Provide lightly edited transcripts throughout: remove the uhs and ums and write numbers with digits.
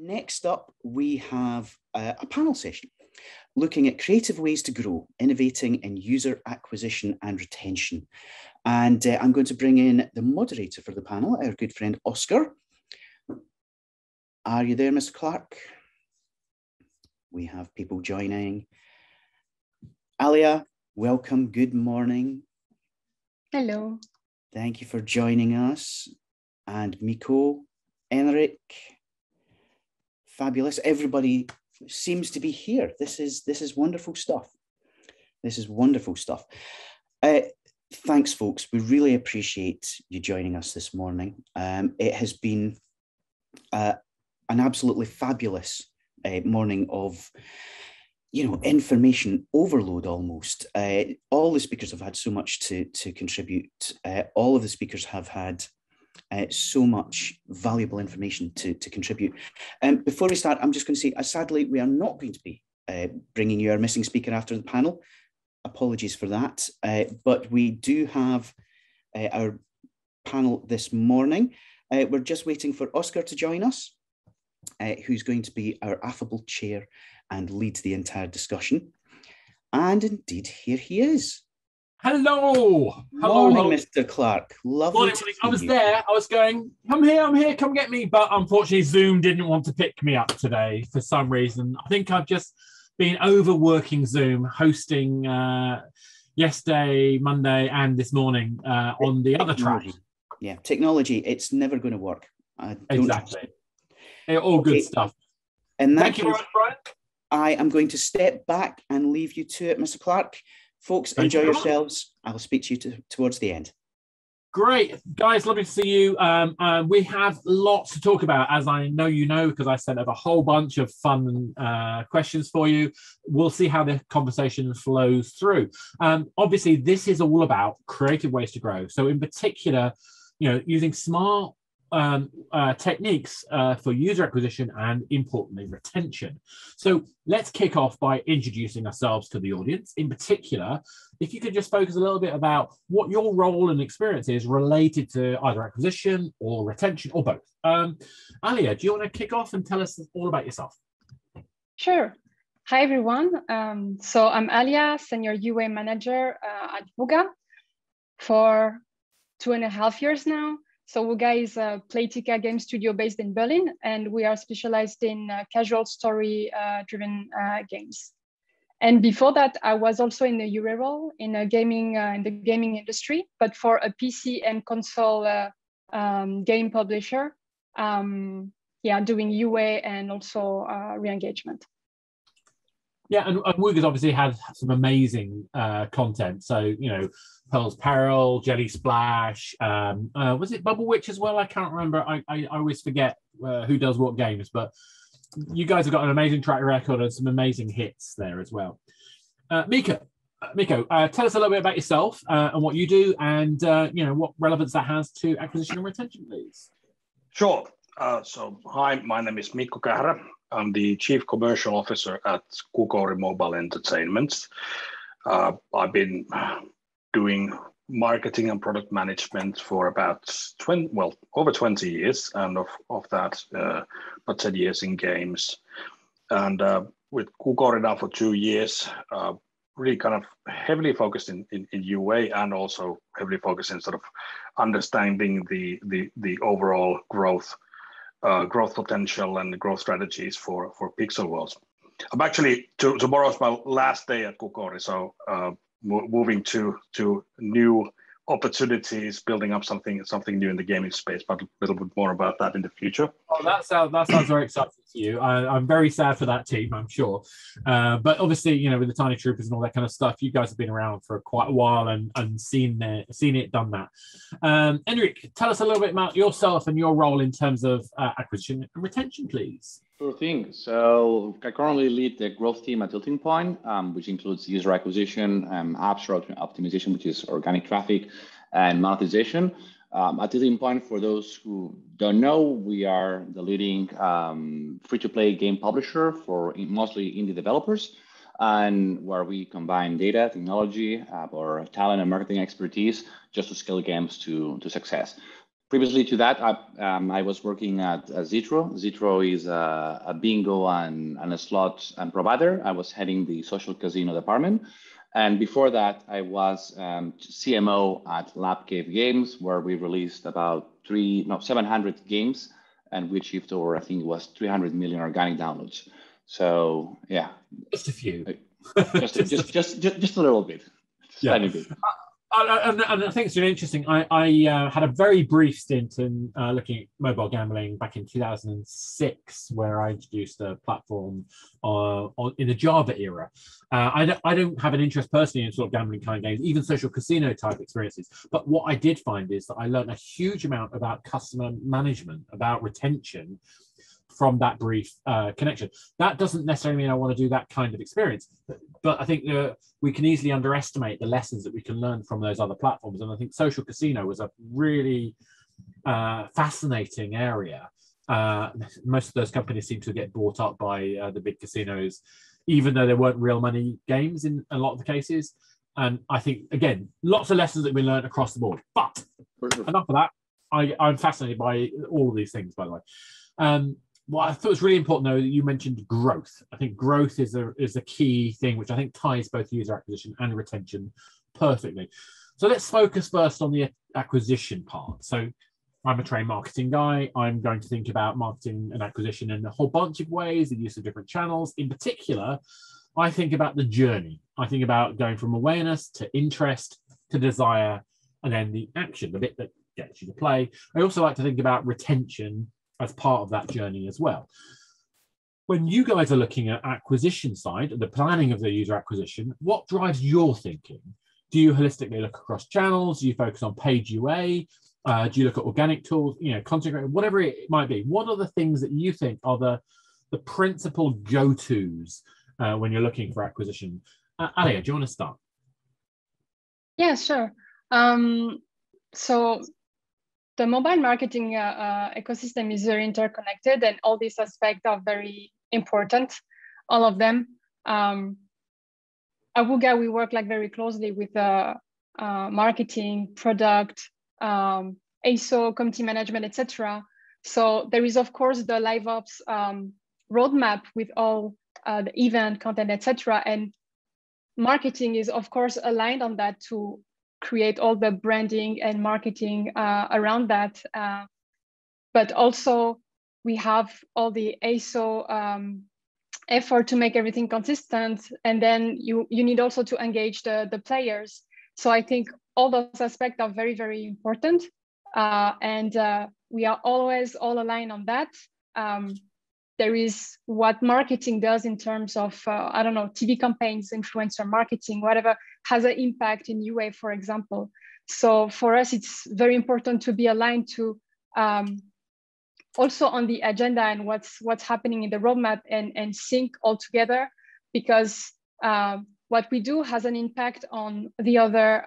Next up, we have a panel session looking at creative ways to grow, innovating in user acquisition and retention. And I'm going to bring in the moderator for the panel, our good friend Oscar. Are you there, Mr. Clark? We have people joining. Alia, welcome, good morning. Hello. Thank you for joining us. And Mikko, Enric, fabulous. Everybody seems to be here. This is wonderful stuff. This is wonderful stuff. Thanks, folks. We really appreciate you joining us this morning. It has been an absolutely fabulous morning of, information overload almost. All the speakers have had so much to contribute. All of the speakers have had so much valuable information to contribute. Before we start, I'm just going to say, sadly, we are not going to be bringing you our missing speaker after the panel. Apologies for that. But we do have our panel this morning. We're just waiting for Oscar to join us, who's going to be our affable chair and lead the entire discussion. And indeed, here he is. Hello. Morning, hello. Mr. Clark. Lovely Morning. to see I was you. there. I was going, I'm here, come get me. But unfortunately, Zoom didn't want to pick me up today for some reason. I think I've just been overworking Zoom, hosting yesterday, Monday, and this morning on the other track. Yeah, technology, it's never going to work. Exactly. All good stuff. And thank you very much, Brian. I am going to step back and leave you to it, Mr. Clark. Folks, enjoy yourselves. I will speak to you towards the end. Great. Guys, lovely to see you. We have lots to talk about, as I know you know, because I sent over a whole bunch of fun questions for you. We'll see how the conversation flows through. Obviously, this is all about creative ways to grow. So in particular, using smart techniques for user acquisition and, importantly, retention. So let's kick off by introducing ourselves to the audience. In particular, if you could just focus a little bit about what your role and experience is related to either acquisition or retention or both. Alia, do you want to kick off and tell us all about yourself? Sure. Hi, everyone. So I'm Alia, Senior UA Manager at Wooga for 2.5 years now. So Wooga is a Playtika game studio based in Berlin, and we are specialized in casual story-driven games. And before that, I was also in the UA role in the gaming industry, but for a PC and console game publisher. Doing UA and also re-engagement. Yeah, and Wooga's obviously had some amazing content. So, Pearl's Peril, Jelly Splash, was it Bubble Witch as well? I can't remember. I always forget who does what games, but you guys have got an amazing track record and some amazing hits there as well. Mikko, tell us a little bit about yourself and what you do and, what relevance that has to acquisition and retention, please. Sure. So, hi, my name is Mikko Kähärä. I'm the Chief Commercial Officer at Kukouri Mobile Entertainment. I've been doing marketing and product management for about over 20 years, and of that, about 10 years in games. And with Kukouri now for 2 years, really kind of heavily focused in UA and also heavily focused in sort of understanding the overall growth potential and the growth strategies for Pixel Worlds. I'm actually, tomorrow's my last day at Kukouri, so moving to new opportunities, building up something new in the gaming space, but a little bit more about that in the future. Oh, that sounds very exciting to you. I'm very sad for that team, I'm sure. But obviously, with the Tiny Troopers and all that kind of stuff, you guys have been around for quite a while and seen it done that. Enric, tell us a little bit about yourself and your role in terms of acquisition and retention, please. Sure thing. So I currently lead the growth team at Tilting Point, which includes user acquisition, app store optimization, which is organic traffic, and monetization. At Tilting Point, for those who don't know, we are the leading free-to-play game publisher for mostly indie developers, and where we combine data, technology, our talent and marketing expertise just to scale games to success. Previously to that, I was working at Zitro. Zitro is a bingo and a slot provider. I was heading the social casino department. And before that, I was CMO at Lab Cave Games, where we released about 700 games, and we achieved over, I think it was 300 million organic downloads. So yeah, just a few, just a little bit, yeah. tiny bit. And I think it's really interesting. I had a very brief stint in looking at mobile gambling back in 2006, where I introduced a platform in the Java era. I don't have an interest personally in sort of gambling kind of games, even social casino type experiences. But what I did find is that I learned a huge amount about customer management, about retention from that brief connection. That doesn't necessarily mean I want to do that kind of experience, but I think we can easily underestimate the lessons that we can learn from those other platforms. And I think social casino was a really fascinating area. Most of those companies seem to get bought up by the big casinos, even though there weren't real money games in a lot of the cases. And I think, again, lots of lessons that we learned across the board. But enough of that. I'm fascinated by all of these things, by the way. What I thought was really important, though, that you mentioned growth. I think growth is a key thing, which I think ties both user acquisition and retention perfectly. So let's focus first on the acquisition part. So I'm a trained marketing guy. I'm going to think about marketing and acquisition in a whole bunch of ways, the use of different channels. In particular, I think about the journey. I think about going from awareness to interest to desire, and then the action, the bit that gets you to play. I also like to think about retention as part of that journey as well. When you guys are looking at acquisition side, the planning of the user acquisition, what drives your thinking? Do you holistically look across channels? Do you focus on page UA? Do you look at organic tools, content creation, whatever it might be? What are the things that you think are the principal go-tos when you're looking for acquisition? Alia, do you want to start? Yeah, sure. So the mobile marketing ecosystem is very interconnected, and all these aspects are very important, all of them. At Wooga, we work very closely with marketing, product, ASO, community management, etc. So there is, of course, the live ops roadmap with all the event content, etc. And marketing is, of course, aligned on that to create all the branding and marketing around that. But also we have all the ASO effort to make everything consistent. And then you need also to engage the players. So I think all those aspects are very, very important. And we are always all aligned on that. There is what marketing does in terms of, I don't know, TV campaigns, influencer marketing, whatever, has an impact in UA, for example. So for us, it's very important to be aligned to also on the agenda and what's happening in the roadmap and sync all together, because what we do has an impact on the other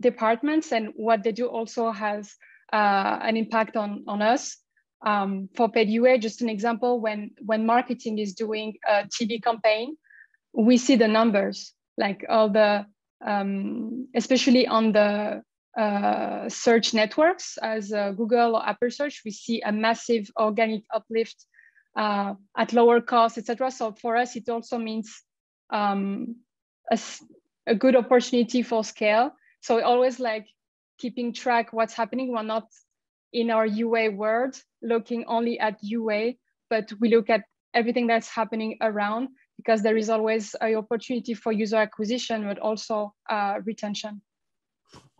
departments, and what they do also has an impact on us. For paid UA, just an example, when marketing is doing a TV campaign, we see the numbers, like all the, especially on the search networks as Google or Apple search, we see a massive organic uplift at lower cost, etc. So for us, it also means a good opportunity for scale. So we always keeping track what's happening. We're not in our UA world looking only at UA, but we look at everything that's happening around, because there is always an opportunity for user acquisition, but also retention.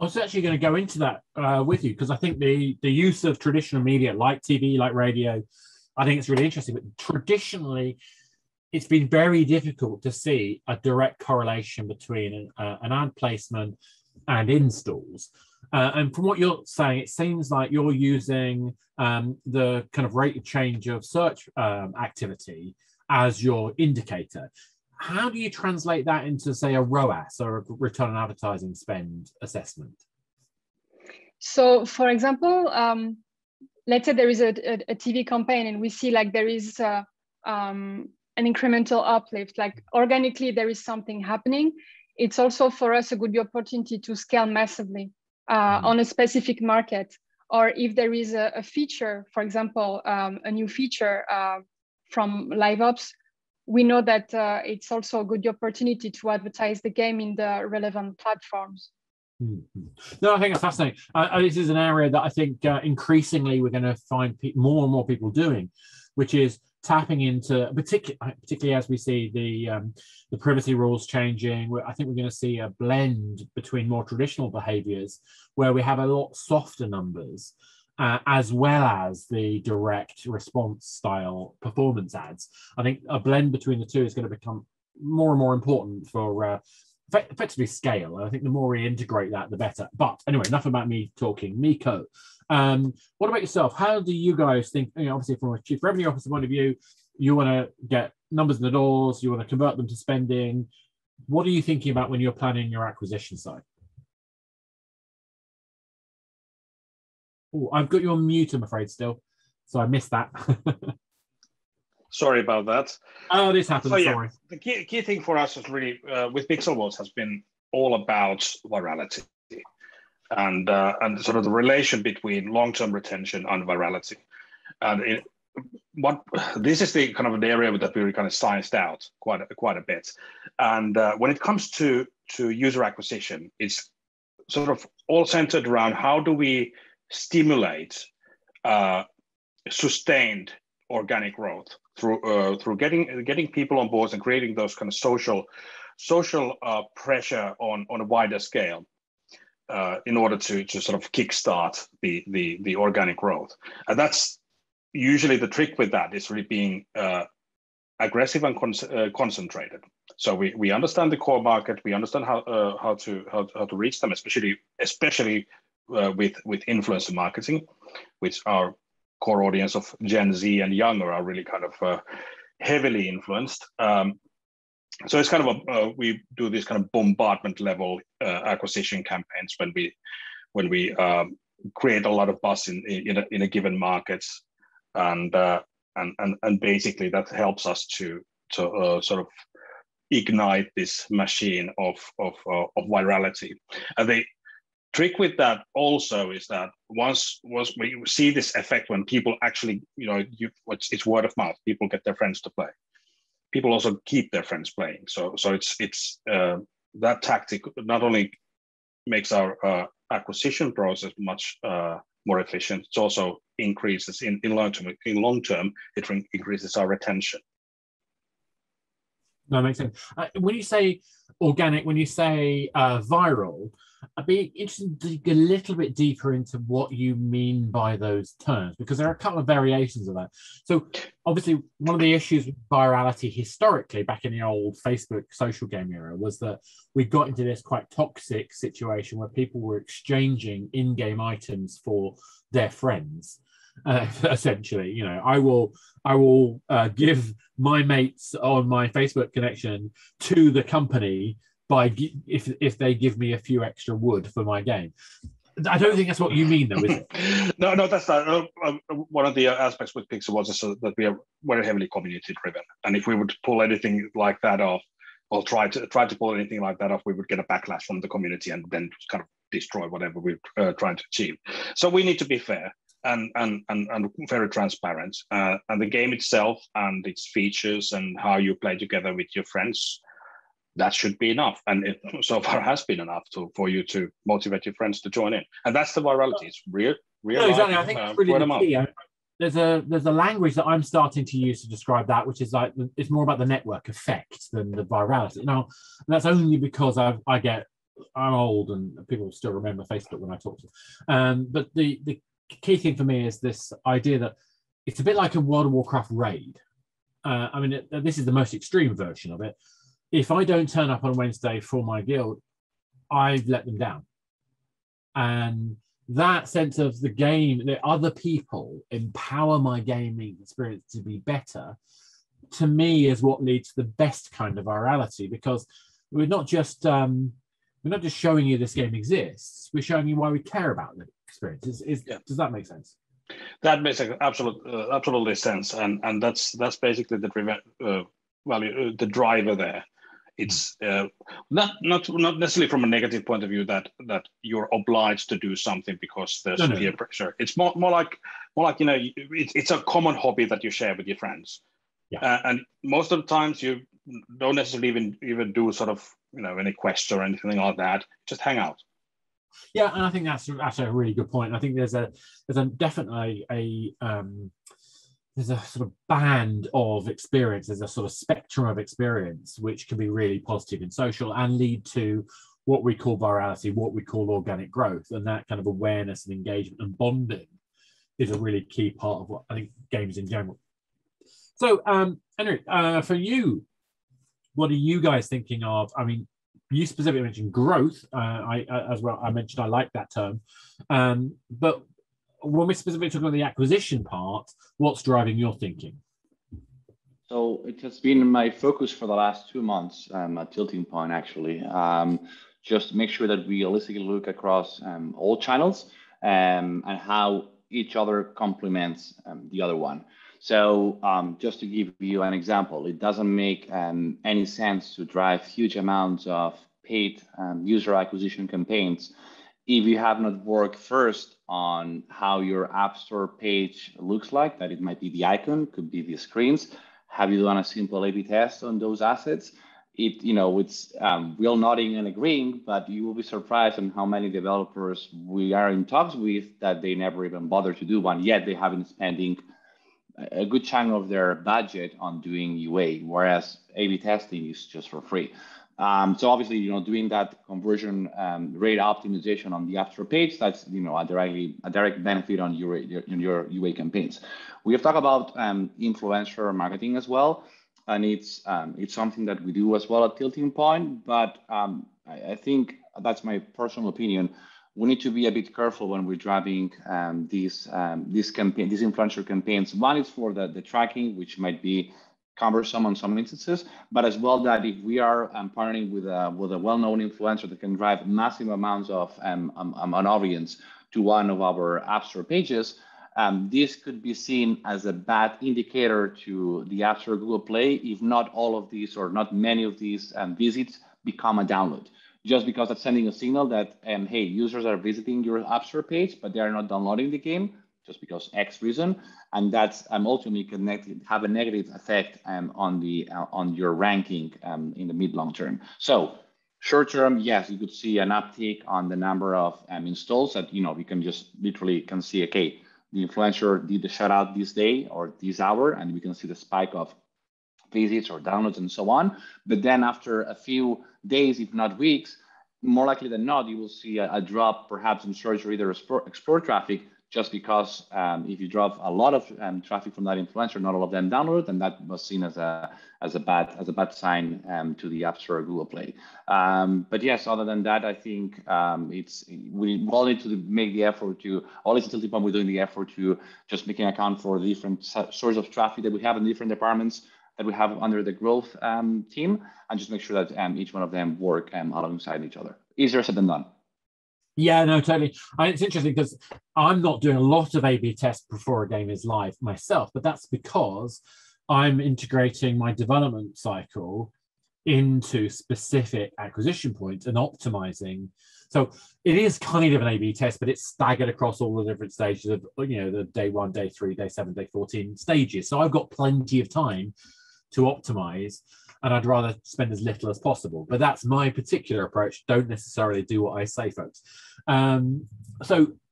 I was actually going to go into that with you, because I think the use of traditional media like TV, like radio, I think it's really interesting. But traditionally, it's been very difficult to see a direct correlation between an ad placement and installs. And from what you're saying, it seems like you're using the kind of rate of change of search activity as your indicator. How do you translate that into, say, a ROAS or a return on advertising spend assessment? So, for example, let's say there is a TV campaign and we see there is an incremental uplift, organically there is something happening. It's also for us a good opportunity to scale massively on a specific market. or if there is a feature, for example, a new feature from LiveOps, we know that it's also a good opportunity to advertise the game in the relevant platforms. No, I think it's fascinating. This is an area that I think increasingly we're going to find more and more people doing, which is tapping into, particularly as we see the privacy rules changing. I think we're going to see a blend between more traditional behaviors where we have a lot softer numbers, as well as the direct response style performance ads. I think a blend between the two is going to become more and more important for effectively scale. And I think the more we integrate that, the better. But anyway, enough about me talking. Mikko, what about yourself? How do you guys think, obviously from a chief revenue officer point of view, you want to get numbers in the doors, you want to convert them to spending. What are you thinking about when you're planning your acquisition side? Oh, I've got you on mute, I'm afraid, still. So I missed that. Sorry about that. Oh, this happens, so, sorry. The key thing for us is really, with Pixelwatch, has been all about virality and sort of the relation between long-term retention and virality. And this is the kind of an area that we kind of scienced out quite a bit. And when it comes to user acquisition, it's sort of all centered around how do we stimulate sustained organic growth through getting people on board and creating those kind of social pressure on a wider scale in order to sort of kickstart the organic growth. And that's usually the trick with that is really being aggressive and concentrated. So we understand the core market, we understand how to reach them, especially with influencer marketing, which our core audience of Gen Z and younger are really kind of heavily influenced. So it's kind of we do this kind of bombardment level acquisition campaigns when we create a lot of buzz in a given market, and basically that helps us to sort of ignite this machine of virality. And the trick with that also is that once we see this effect when people actually, it's word of mouth. People get their friends to play. People also keep their friends playing. So it's that tactic not only makes our acquisition process much more efficient, it also increases in long term. It increases our retention. No, that makes sense. When you say organic, when you say viral, I'd be interested to dig a little bit deeper into what you mean by those terms, because there are a couple of variations of that. So obviously, one of the issues with virality historically, back in the old Facebook social game era, was that we got into this quite toxic situation where people were exchanging in-game items for their friends. Essentially, I will give my mates on my Facebook connection to the company if they give me a few extra wood for my game. I don't think that's what you mean, though, is it? No, that's not. One of the aspects with Pixelwatch is that we are very heavily community driven, and if we would pull anything like that off, or try to pull anything like that off, we would get a backlash from the community and then kind of destroy whatever we're trying to achieve. So we need to be fair and very transparent. And the game itself and its features and how you play together with your friends, that should be enough. And it so far has been enough for you to motivate your friends to join in. And that's the virality. It's real. No, exactly. I think it's really the key. There's a language that I'm starting to use to describe that, which is like it's more about the network effect than the virality. Now, that's only because I'm old and people still remember Facebook when I talk to them. But the key thing for me is this idea that it's a bit like a World of Warcraft raid. This is the most extreme version of it. If I don't turn up on Wednesday for my guild, I've let them down. And that sense of the game, that other people empower my gaming experience to be better, to me is what leads to the best kind of virality, because we're not just showing you this game exists, we're showing you why we care about the experience. Does that make sense? That makes absolutely sense, and that's basically the driver there. It's not necessarily from a negative point of view that you're obliged to do something because there's peer pressure. It's more like it's a common hobby that you share with your friends. Yeah. And most of the times you don't necessarily even do sort of any quests or anything like that. Just hang out. Yeah, and I think that's a really good point. I think there's definitely there's a sort of band of experience, there's a sort of spectrum of experience which can be really positive and social and lead to what we call virality, what we call organic growth, and that kind of awareness and engagement and bonding is a really key part of what I think games in general. So, Enric, for you, what are you guys thinking of? I mean, you specifically mentioned growth. As well, I mentioned I like that term, but when we're specifically talking about the acquisition part, what's driving your thinking? So it has been my focus for the last 2 months at Tilting Point, actually. Just make sure that we holistically look across all channels and how each other complements the other one. So just to give you an example, it doesn't make any sense to drive huge amounts of paid user acquisition campaigns if you have not worked first on how your App Store page looks like, that it might be the icon, could be the screens. Have you done a simple A/B test on those assets? It's we're nodding and agreeing, but you will be surprised on how many developers we are in talks with that they never even bother to do one, yet they have been spending a good chunk of their budget on doing UA, whereas A/B testing is just for free. So obviously, doing that conversion rate optimization on the App Store page, that's a direct benefit on your UA campaigns. We have talked about influencer marketing as well, and it's something that we do as well at Tilting Point. But I think that's my personal opinion. We need to be a bit careful when we're driving these influencer campaigns. One is for the tracking, which might be cumbersome on some instances, but as well that if we are partnering with a well-known influencer that can drive massive amounts of an audience to one of our App Store pages, this could be seen as a bad indicator to the App Store Google Play if not all of these or not many of these visits become a download. Just because that's sending a signal that, hey, users are visiting your App Store page, but they are not downloading the game, just because X reason, and that's ultimately have a negative effect on your ranking in the mid-long term. So short term, yes, you could see an uptick on the number of installs that we can just literally can see, okay, the influencer did the shout out this day or this hour, and we can see the spike of visits or downloads and so on. But then after a few days, if not weeks, more likely than not, you will see a drop perhaps in search or either explore traffic, just because if you drop a lot of traffic from that influencer, not all of them download, and that was seen as a bad sign to the App Store or Google Play. But yes, other than that, I think we all need to make the effort to, always until the point we're doing the effort to just making account for the different sources of traffic that we have in different departments that we have under the growth team, and just make sure that each one of them work alongside each other. Easier said than done. Yeah, no, totally. It's interesting because I'm not doing a lot of A/B tests before a game is live myself, but that's because I'm integrating my development cycle into specific acquisition points and optimizing. So it is kind of an A/B test, but it's staggered across all the different stages of, the day 1, day 3, day 7, day 14 stages. So I've got plenty of time to optimize, and I'd rather spend as little as possible. But that's my particular approach. Don't necessarily do what I say, folks. But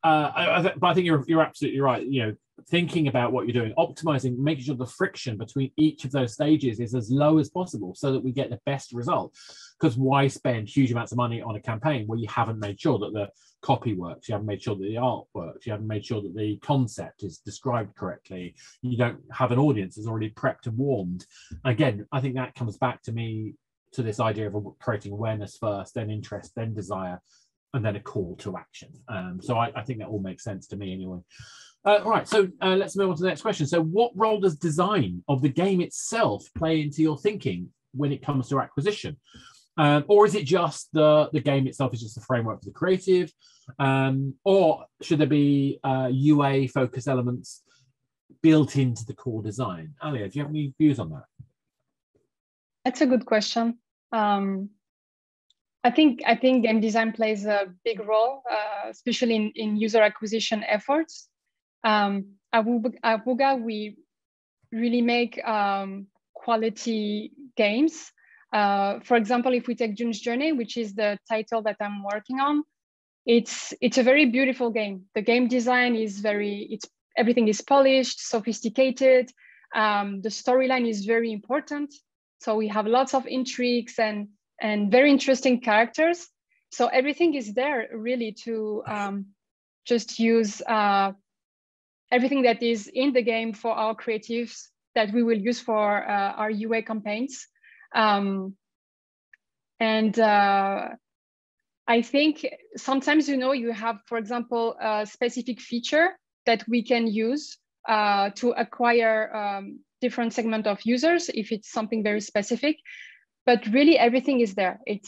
I think you're absolutely right. Thinking about what you're doing, optimizing, making sure the friction between each of those stages is as low as possible so that we get the best result. Because why spend huge amounts of money on a campaign where you haven't made sure that the copy works, you haven't made sure that the art works, you haven't made sure that the concept is described correctly, you don't have an audience that's already prepped and warmed. Again, I think that comes back to this idea of creating awareness first, then interest, then desire, and then a call to action. So I think that all makes sense to me anyway. All right, so let's move on to the next question. So what role does design of the game itself play into your thinking when it comes to acquisition? Or is it just the game itself is just the framework for the creative? Or should there be UA focus elements built into the core design? Alia, do you have any views on that? That's a good question. I think game design plays a big role, especially in user acquisition efforts. At Wooga, we really make quality games. For example, if we take June's Journey, which is the title that I'm working on, it's a very beautiful game. The game design is everything is polished, sophisticated. The storyline is very important. So we have lots of intrigues and very interesting characters. So everything is there really to just use everything that is in the game for our creatives that we will use for our UA campaigns. I think sometimes, you have, for example, a specific feature that we can use to acquire different segment of users if it's something very specific. But really, everything is there. We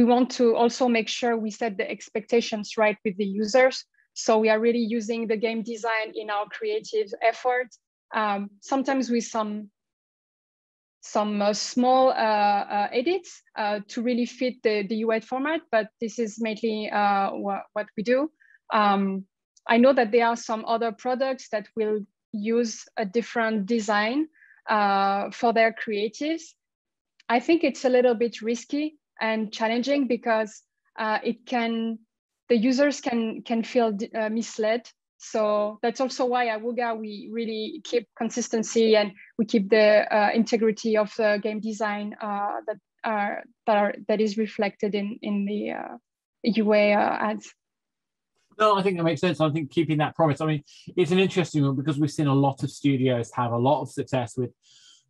want to also make sure we set the expectations right with the users. So we are really using the game design in our creative effort. Sometimes with some small edits to really fit the UI format, but this is mainly what we do. I know that there are some other products that will use a different design for their creatives. I think it's a little bit risky and challenging because the users can feel misled. So that's also why at Wooga we really keep consistency and we keep the integrity of the game design that is reflected in the UA ads. No, I think that makes sense. I think keeping that promise. I mean, it's an interesting one because we've seen a lot of studios have a lot of success with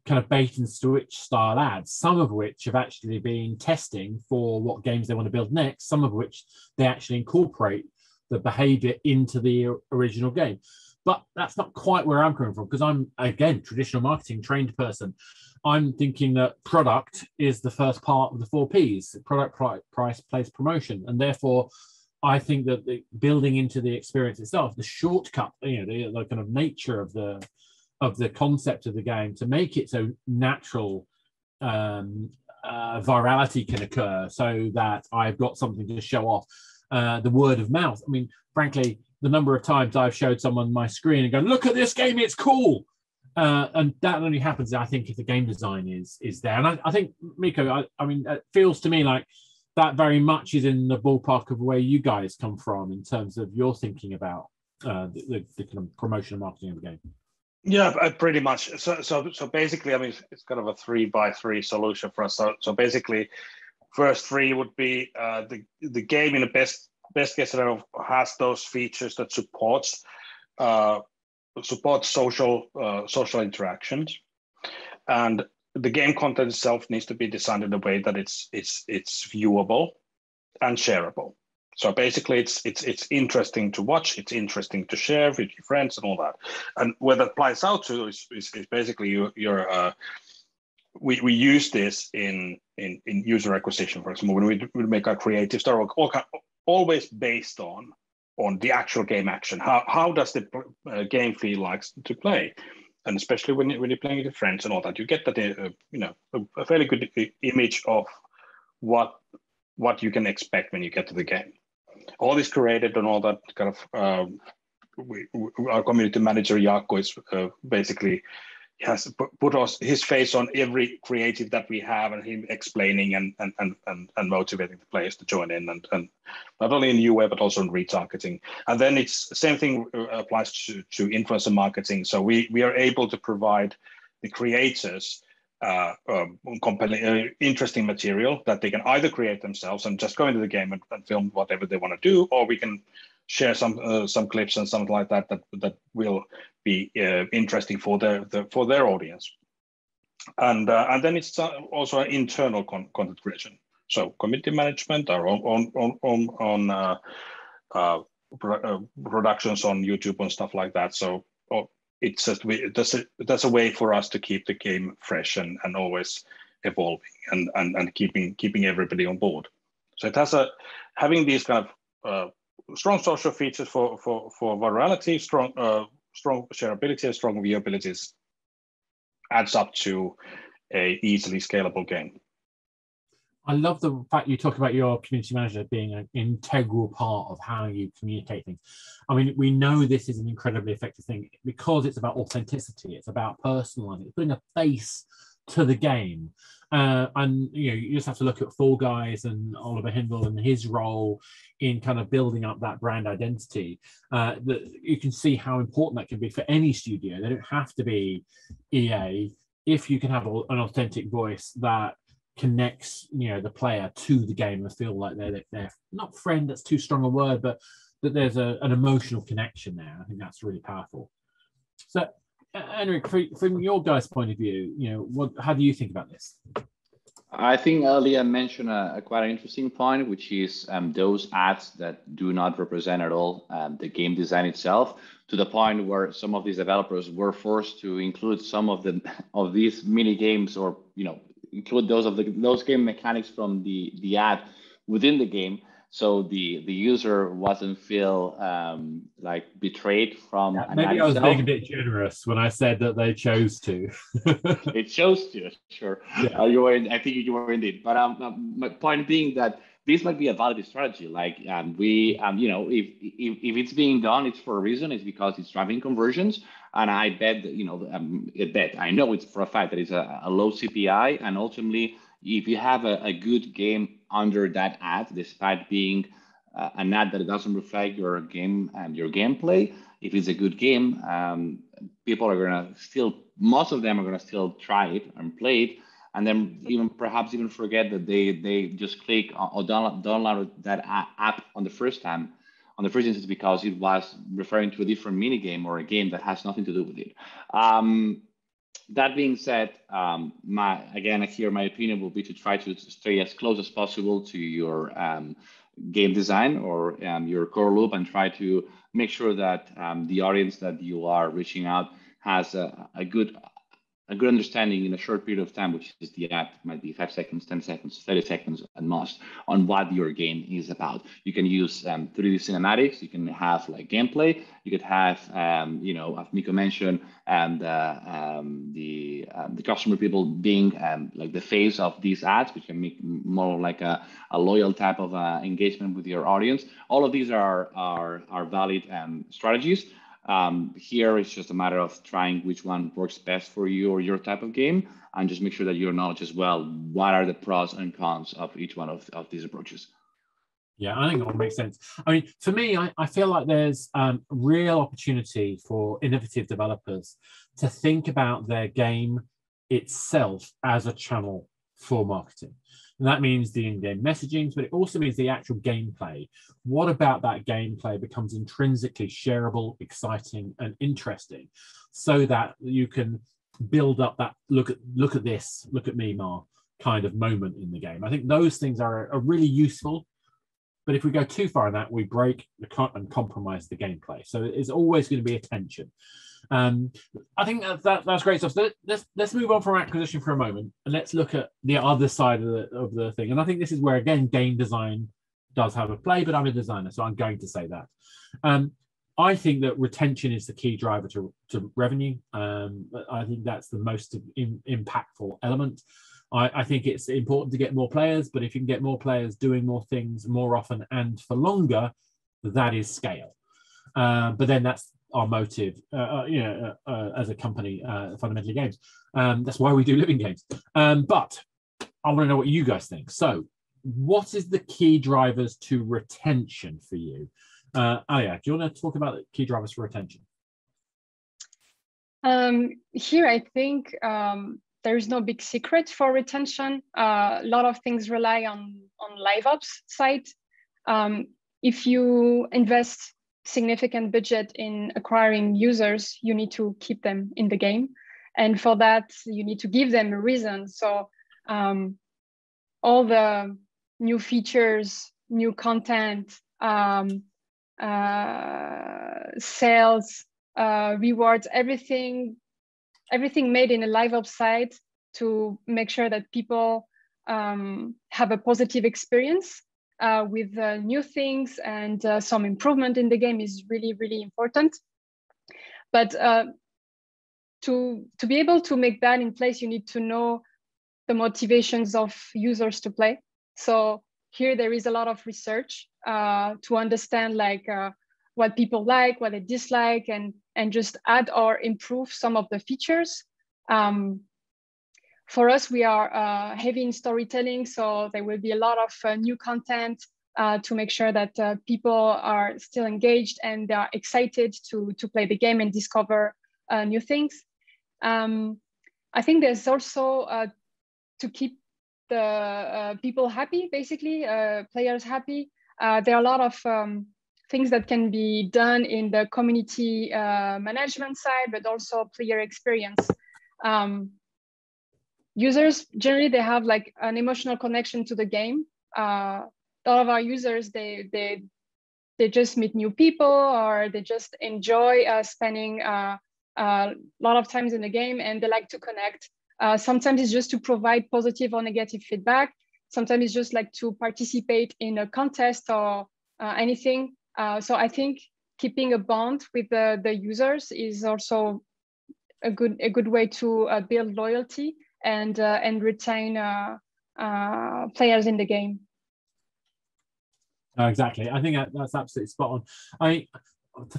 kind of bait and switch style ads, some of which have actually been testing for what games they want to build next, some of which they actually incorporate the behavior into the original game. But that's not quite where I'm coming from because I'm, again, traditional marketing trained person. I'm thinking that product is the first part of the 4 Ps, product, price, place, promotion. And therefore, I think that the building into the experience itself, the shortcut, the kind of nature of the concept of the game to make it so natural virality can occur so that I've got something to show off. The word of mouth. I mean, frankly, the number of times I've showed someone my screen and go, look at this game, it's cool. And that only happens, I think, if the game design is there. And I think, Mikko, I mean, it feels to me like that very much is in the ballpark of where you guys come from in terms of your thinking about the kind of promotion and marketing of the game. Yeah, pretty much. So basically, I mean, it's kind of a 3x3 solution for us. So basically, first 3 would be the game in the best case scenario has those features that supports social interactions, and the game content itself needs to be designed in a way that it's viewable and shareable. So basically, it's interesting to watch, it's interesting to share with your friends and all that. And where that applies out to is basically we use this in user acquisition. For example, when we make our creative stuff, always based on the actual game action. How does the game feel like to play? And especially when you're playing with friends and all that, you get that a fairly good image of what you can expect when you get to the game. All this created and all that kind of. Our community manager Jaakko is basically has put his face on every creative that we have, and him explaining and motivating the players to join in, and not only in UA but also in retargeting. And then it's the same thing applies to influencer marketing. So we are able to provide the creators compelling, interesting material that they can either create themselves and just go into the game and film whatever they want to do, or we can share some clips and something like that will be interesting for their audience. And then it's also an internal content creation. So community management, our own productions on YouTube and stuff like that. So it's just that's a way for us to keep the game fresh and always evolving and keeping everybody on board. So it has having these kind of strong social features for virality, strong shareability, and strong viewability is adds up to a easily scalable game. I love the fact you talk about your community manager being an integral part of how you communicate things. I mean, we know this is an incredibly effective thing because it's about authenticity. It's about personalizing, it's putting a face to the game. And you just have to look at Fall Guys and Oliver Hindle and his role in kind of building up that brand identity. That you can see how important that can be for any studio. They don't have to be EA. If you can have an authentic voice that connects the player to the game and feel like they're not friend, that's too strong a word, but that there's an emotional connection there. I think that's really powerful. So Enric, from your guys' point of view, how do you think about this? I think Alia mentioned a quite interesting point, which is those ads that do not represent at all the game design itself, to the point where some of these developers were forced to include some of these mini games, or include those game mechanics from the ad within the game, so the user wasn't feel like betrayed from. Yeah, maybe I was being a bit generous when I said that they chose to. They chose to, sure. Yeah. I think you were indeed. But my point being that this might be a valid strategy. Like if it's being done, it's for a reason. It's because it's driving conversions. And I bet that, I know it's for a fact that it's a low CPI. And ultimately, if you have a good game under that ad, despite being an ad that doesn't reflect your game and your gameplay, if it's a good game, people are going to still, most of them are going to still try it and play it. And then perhaps even forget that they just click or download that app on the first instance, because it was referring to a different mini game or a game that has nothing to do with it. That being said, my opinion will be to try to stay as close as possible to your game design or your core loop, and try to make sure that the audience that you are reaching out has a good understanding in a short period of time, which is the app, might be 5 seconds, 10 seconds, 30 seconds at most, on what your game is about. You can use 3D cinematics, you can have like gameplay, you could have, as Mikko mentioned, the customer people being like the face of these ads, which can make more like a loyal type of engagement with your audience. All of these are valid strategies. Here it's just a matter of trying which one works best for you or your type of game, and just make sure that you acknowledge as well what are the pros and cons of each one of these approaches. Yeah, I think it all makes sense. I mean, for me, I feel like there's real opportunity for innovative developers to think about their game itself as a channel for marketing. And that means the in-game messaging, but it also means the actual gameplay. What about that gameplay becomes intrinsically shareable, exciting, and interesting, so that you can build up that look at this, look at me, Ma, kind of moment in the game. I think those things are really useful. But if we go too far in that, we break and compromise the gameplay. So it's always going to be a tension. I think that's great stuff. So let's move on from acquisition for a moment, and let's look at the other side of the thing. And I think this is where, again, game design does have a play, but I'm a designer, so I'm going to say that. I think that retention is the key driver to revenue. I think that's the most impactful element. I think it's important to get more players, but if you can get more players doing more things more often and for longer, that is scale. But then that's our motive, as a company, Fundamentally Games. That's why we do living games. But I want to know what you guys think. So what is the key drivers to retention for you? Alia, do you want to talk about the key drivers for retention? Here, I think there's no big secret for retention. A lot of things rely on live ops side. If you invest significant budget in acquiring users, you need to keep them in the game. And for that, you need to give them a reason. So all the new features, new content, sales, rewards, everything made in a live ops side to make sure that people have a positive experience with new things and some improvement in the game is really, really important. But to be able to make that in place, you need to know the motivations of users to play. So here there is a lot of research to understand like what people like, what they dislike, and just add or improve some of the features. For us, we are heavy in storytelling, so there will be a lot of new content to make sure that people are still engaged and they are excited to play the game and discover new things. I think there's also to keep the people happy, basically, players happy. There are a lot of things that can be done in the community management side, but also player experience. Users, generally, they have like an emotional connection to the game. A lot of our users, they just meet new people, or they just enjoy spending a lot of times in the game, and they like to connect. Sometimes it's just to provide positive or negative feedback. Sometimes it's just like to participate in a contest or anything. So I think keeping a bond with the users is also a good way to build loyalty and retain players in the game. No, exactly. I think that's absolutely spot on.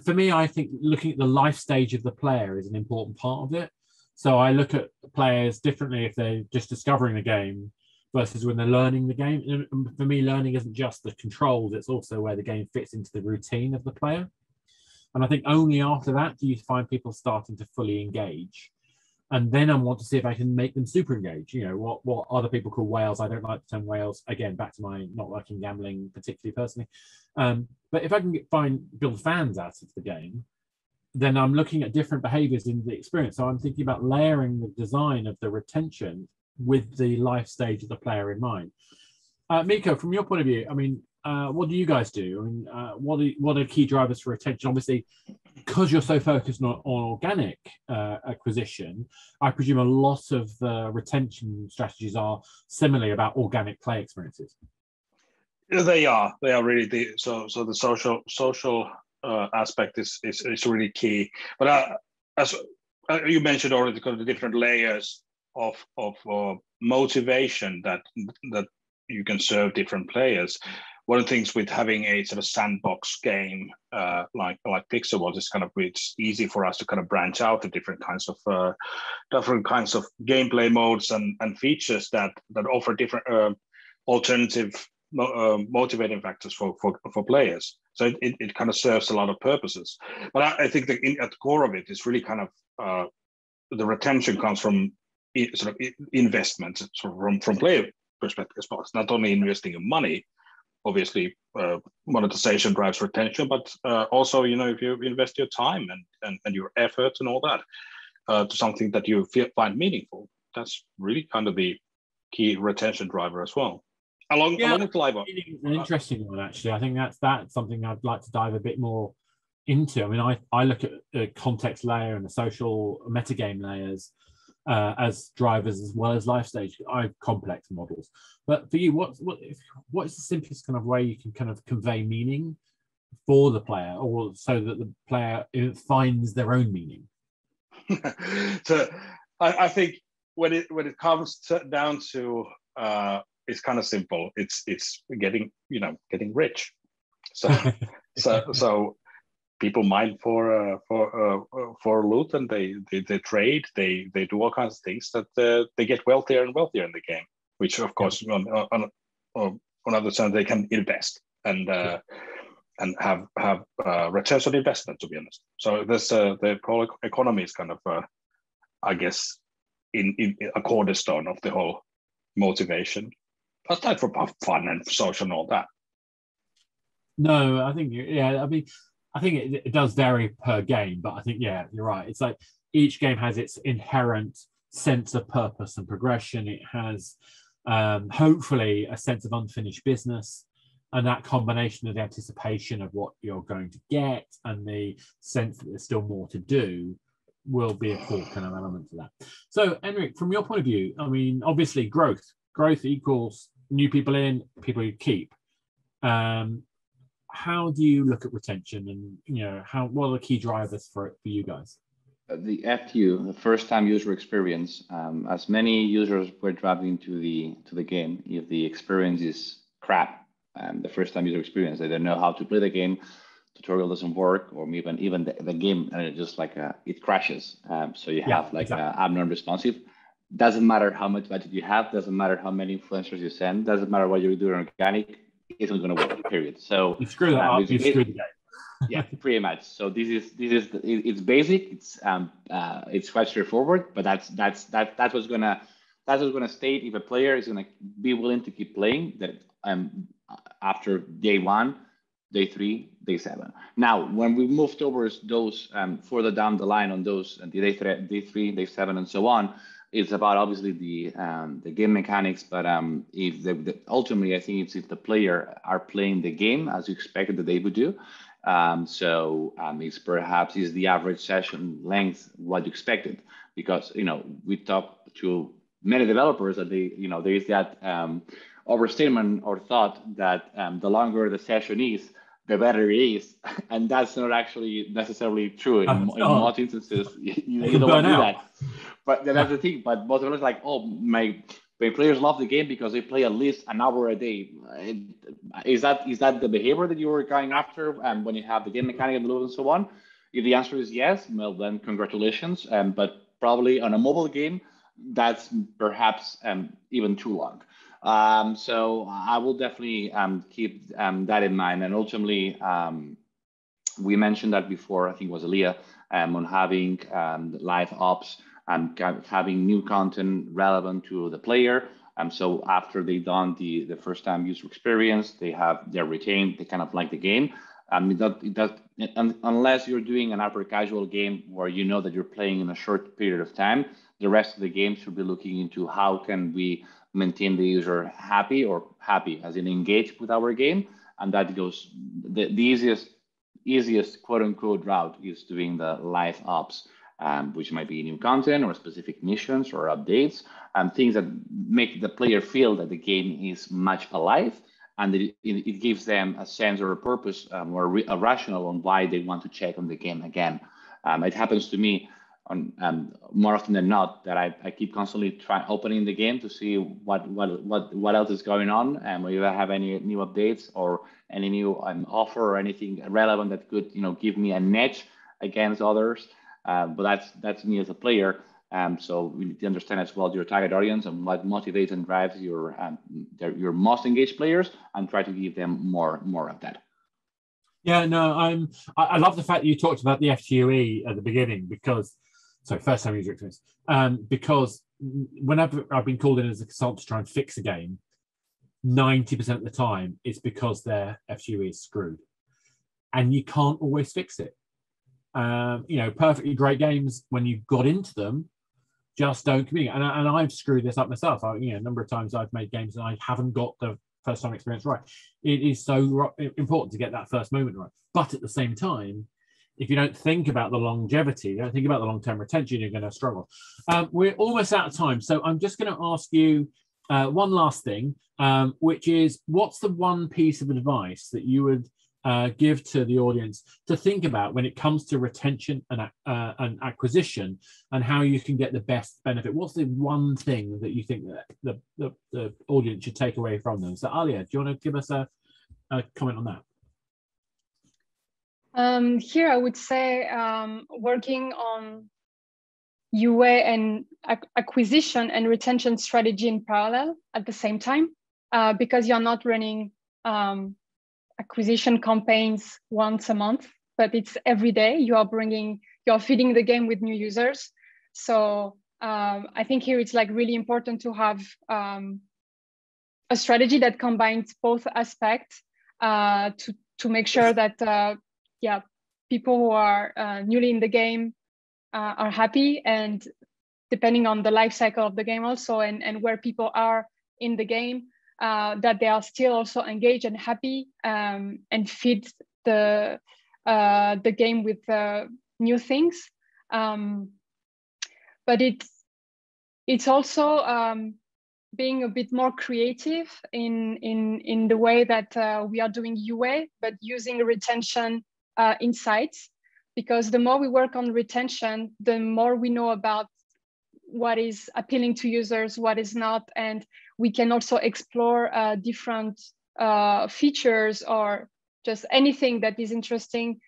For me, I think looking at the life stage of the player is an important part of it. So I look at players differently if they're just discovering the game versus when they're learning the game. And for me, learning isn't just the controls, it's also where the game fits into the routine of the player. And I think only after that do you find people starting to fully engage. And then I want to see if I can make them super engaged. You know, what other people call whales. I don't like the term whales. Again, back to my not liking gambling particularly personally. But if I can build fans out of the game, then I'm looking at different behaviors in the experience. So I'm thinking about layering the design of the retention with the life stage of the player in mind. Mikko, from your point of view, I mean, what do you guys do? I mean, what are key drivers for retention? Obviously, because you're so focused on organic acquisition, I presume a lot of the retention strategies are similarly about organic play experiences. They are really so the social aspect is really key. But as you mentioned already, kind of the different layers of motivation that you can serve different players. One of the things with having a sort of sandbox game like Pixel was is kind of it's easy for us to kind of branch out to different kinds of gameplay modes and features that offer different alternative motivating factors for players. So it kind of serves a lot of purposes. But I think that at the core of it is really kind of the retention comes from sort of investment, sort of from player perspective as well. It's not only investing in money. Obviously, monetization drives retention, but also, you know, if you invest your time and your effort and all that to something that you find meaningful, that's really kind of the key retention driver as well. Along with live ops. An interesting one, actually. I think that's something I'd like to dive a bit more into. I mean, I look at the context layer and the social metagame layers as drivers as well as life stage. I have complex models, but for you, what is the simplest kind of way you can kind of convey meaning for the player, or so that the player finds their own meaning? So I think when it comes down to it's kind of simple. It's getting rich. So people mine for loot, and they trade, they do all kinds of things that they get wealthier and wealthier in the game, which of course on other side they can invest and have returns on investment, to be honest. So this the whole economy is kind of I guess in a cornerstone of the whole motivation, aside from fun and social and all that. No, I think I mean, I think it does vary per game, but I think, yeah, you're right. It's like each game has its inherent sense of purpose and progression. It has hopefully a sense of unfinished business, and that combination of the anticipation of what you're going to get and the sense that there's still more to do will be a core kind of element to that. So, Enric, from your point of view, I mean, obviously growth equals new people in, people you keep. How do you look at retention, and what are the key drivers for it for you guys? the FU, the first time user experience, as many users were dropped into the game, if the experience is crap, the first time user experience, they don't know how to play the game, tutorial doesn't work, or even the game just like it crashes. So you have like non-responsive. Doesn't matter how much budget you have, doesn't matter how many influencers you send, doesn't matter what you're doing organic, it's not going to work. Period. So you screw that up, you screw the game. Yeah, pretty much. So it's basic. It's quite straightforward, but that's what's gonna state if a player is gonna be willing to keep playing that after day 1, day 3, day 7. Now, when we move towards those further down the line on those day 3, day 7, and so on, it's about obviously the game mechanics. But if ultimately, I think it's if the player are playing the game as you expected that they would do. It's perhaps is the average session length what you expected, because we talk to many developers that there is that overstatement or thought that the longer the session is, the better it is, and that's not actually necessarily true. In most instances, you don't want to do that. But that's the thing. But most of us like, oh, my players love the game because they play at least an hour a day. Is that the behavior that you were going after when you have the game mechanic and loop and so on? If the answer is yes, well then congratulations. But probably on a mobile game, that's perhaps even too long. So I will definitely keep that in mind. And ultimately, we mentioned that before, I think it was Alia, on having live ops and having new content relevant to the player. So after they've done the first time user experience, they're retained, they kind of like the game. Unless you're doing an hyper casual game where you know that you're playing in a short period of time, the rest of the game should be looking into how can we maintain the user happy as in engaged with our game. And that goes, the easiest quote unquote route is doing the live ops, which might be new content or specific missions or updates, things that make the player feel that the game is much alive, and it gives them a sense or a purpose or a rationale on why they want to check on the game again. It happens to me more often than not that I keep constantly opening the game to see what else is going on, and whether I have any new updates or any new offer or anything relevant that could give me an edge against others. But that's me as a player. So we need to understand as well your target audience and what motivates and drives your most engaged players, and try to give them more of that. Yeah, no, I love the fact that you talked about the FTUE at the beginning, because first time user experience, because whenever I've been called in as a consultant to try and fix a game, 90% of the time it's because their FTUE is screwed, and you can't always fix it. Perfectly great games, when you got into them, just don't communicate. And I've screwed this up myself. A number of times I've made games and I haven't got the first time experience right. It is so important to get that first moment right. But at the same time, if you don't think about the longevity, you don't think about the long-term retention, you're going to struggle. We're almost out of time. So I'm just going to ask you one last thing, which is, what's the one piece of advice that you would give to the audience to think about when it comes to retention and acquisition, and how you can get the best benefit? What's the one thing that you think that the audience should take away from them? So Alia, do you want to give us a comment on that? Here I would say working on UA and acquisition and retention strategy in parallel at the same time, because you're not running acquisition campaigns once a month, but it's every day. You're feeding the game with new users. So I think here it's like really important to have a strategy that combines both aspects to make sure that people who are newly in the game are happy, and depending on the life cycle of the game also, and where people are in the game, that they are still also engaged and happy, and feed the game with new things. But it's also being a bit more creative in the way that we are doing UA, but using retention insights, because the more we work on retention, the more we know about what is appealing to users, what is not, and we can also explore different features or just anything that is interesting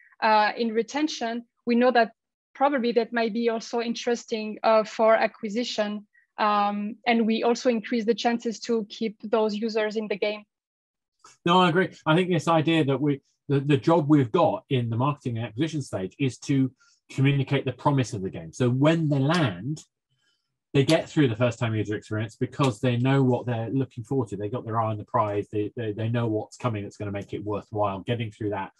in retention. We know that probably that might be also interesting for acquisition, and we also increase the chances to keep those users in the game. No, I agree. I think this idea that the job we've got in the marketing and acquisition stage is to communicate the promise of the game. So when they land, they get through the first time user experience because they know what they're looking forward to. They got their eye on the prize. They know what's coming that's going to make it worthwhile getting through that,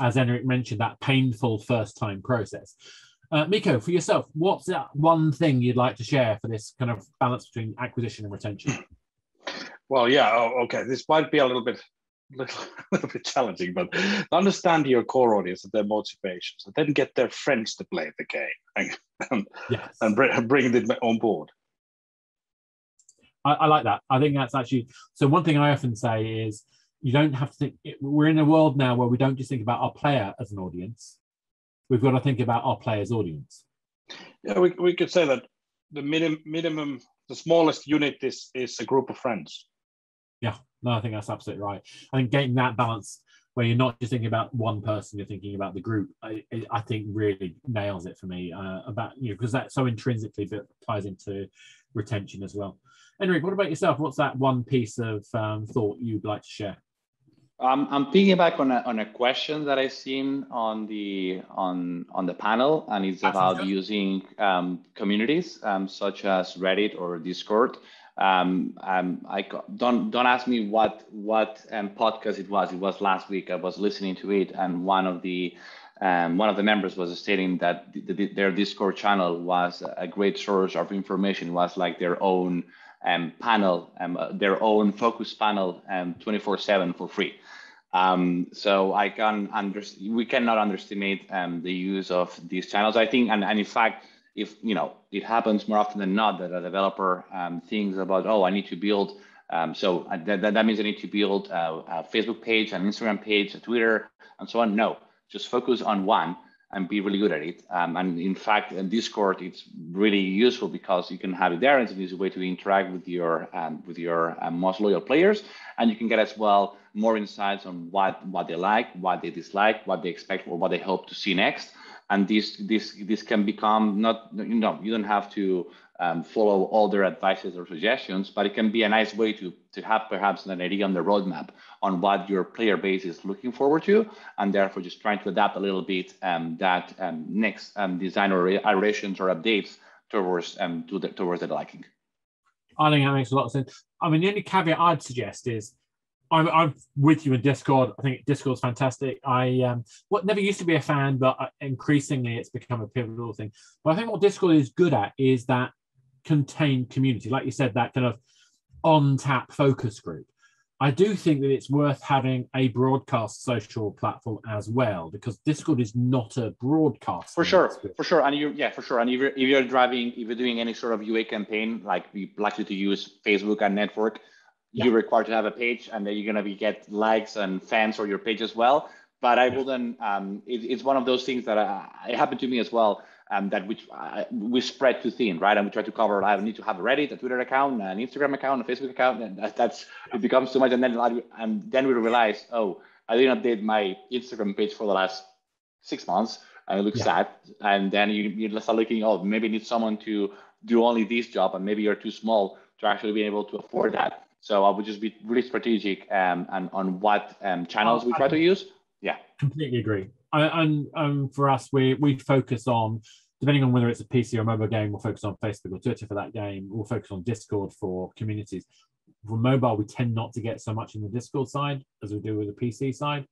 as Enric mentioned, that painful first time process. Mikko, for yourself, what's that one thing you'd like to share for this kind of balance between acquisition and retention? Well, yeah, okay. This might be a little bit challenging, but understand your core audience and their motivations, and then get their friends to play the game and bring them on board. I like that. I think that's actually, so one thing I often say is you don't have to think, we're in a world now where we don't just think about our player as an audience. We've got to think about our player's audience. Yeah, we could say that the minimum, the smallest unit is a group of friends. Yeah, no, I think that's absolutely right. I think getting that balance where you're not just thinking about one person, you're thinking about the group, I think really nails it for me, about, you know, because that so intrinsically ties into retention as well. Enric, what about yourself? What's that one piece of thought you'd like to share? I'm piggyback on a question that I've seen on the panel, and it's about using communities such as Reddit or Discord. Don't ask me what podcast it was. It was last week. I was listening to it, and one of the members was stating that their Discord channel was a great source of information. It was like their own panel, their own focus panel, 24/7 for free. So we cannot underestimate the use of these channels. I think, and in fact, if it happens more often than not that a developer thinks about, oh, I need to build, so that means I need to build a Facebook page, an Instagram page, a Twitter, and so on. No, just focus on one and be really good at it. And in fact, in Discord, it's really useful because you can have it there, and it's an easy way to interact with your most loyal players, and you can get as well more insights on what they like, what they dislike, what they expect, or what they hope to see next. And this can become not, you don't have to follow all their advices or suggestions, but it can be a nice way to have perhaps an idea on the roadmap on what your player base is looking forward to, and therefore just trying to adapt a little bit that next design or iterations or updates towards their liking. I think that makes a lot of sense. I mean, the only caveat I'd suggest is I'm with you in Discord. I think Discord's fantastic. What never used to be a fan, but increasingly it's become a pivotal thing. But I think what Discord is good at is that contained community, like you said, that kind of on-tap focus group. I do think that it's worth having a broadcast social platform as well, because Discord is not a broadcast. For sure. And for sure. And if you're doing any sort of UA campaign, like you're likely to use Facebook and network, you're required to have a page, and then you're going to get likes and fans for your page as well. But I wouldn't. It's one of those things that it happened to me as well. That we spread too thin, right? And we try to cover. I need to have a Reddit, a Twitter account, an Instagram account, a Facebook account, and it becomes too much. And then we realize, oh, I didn't update my Instagram page for the last 6 months, and it looks sad. And then you start looking, oh, maybe you need someone to do only this job, and maybe you're too small to actually be able to afford that. So I would just be really strategic and on what channels we try to use. Yeah, completely agree. And for us, we focus on, depending on whether it's a PC or mobile game, we'll focus on Facebook or Twitter for that game. We'll focus on Discord for communities. For mobile, we tend not to get so much in the Discord side as we do with the PC side.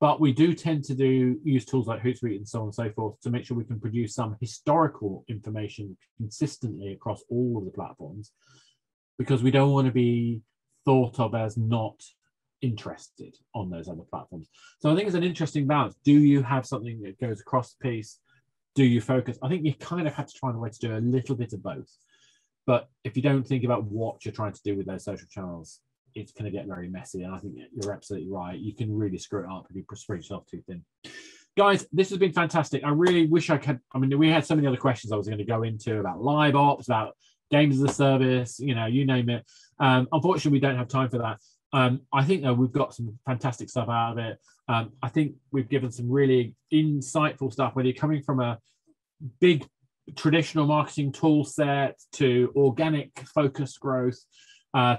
But we do tend to use tools like Hootsuite and so on and so forth to make sure we can produce some historical information consistently across all of the platforms, because we don't want to be thought of as not interested on those other platforms. So I think it's an interesting balance. Do you have something that goes across the piece? Do you focus? I think you kind of have to find a way to do a little bit of both. But if you don't think about what you're trying to do with those social channels, it's going to get very messy. And I think you're absolutely right. You can really screw it up if you spread yourself too thin. Guys, this has been fantastic. I really wish I could. I mean, we had so many other questions I was going to go into about live ops, about games as a service, you know, you name it. Unfortunately, we don't have time for that. I think, though, we've got some fantastic stuff out of it. I think we've given some really insightful stuff, whether you're coming from a big traditional marketing tool set to organic focused growth,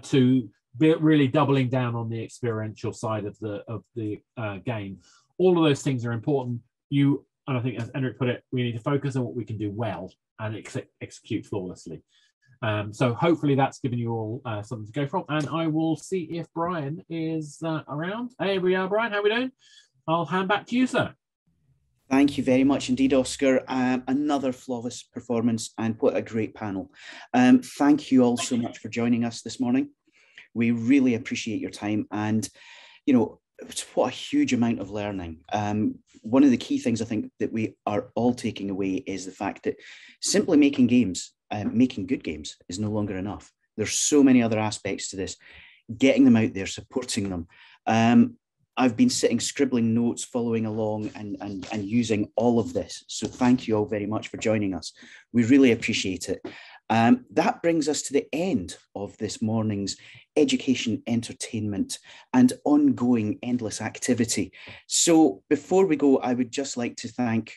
to really doubling down on the experiential side of the game. All of those things are important. And I think, as Enric put it, we need to focus on what we can do well and execute flawlessly. So hopefully that's given you all something to go from. And I will see if Brian is around. Hey, we are, Brian. How are we doing? I'll hand back to you, sir. Thank you very much indeed, Oscar. Another flawless performance, and what a great panel. Thank you all so much for joining us this morning. We really appreciate your time, and you know, what a huge amount of learning. One of the key things I think that we are all taking away is the fact that simply making games, making good games, is no longer enough. There's so many other aspects to this, getting them out there, supporting them. I've been sitting, scribbling notes, following along and using all of this. So thank you all very much for joining us. We really appreciate it. That brings us to the end of this morning's education, entertainment, and ongoing endless activity. So before we go, I would just like to thank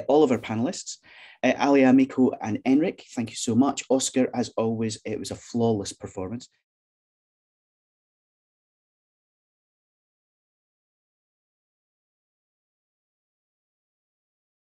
all of our panelists, Alia, Mikko, and Enric. Thank you so much. Oscar, as always, it was a flawless performance.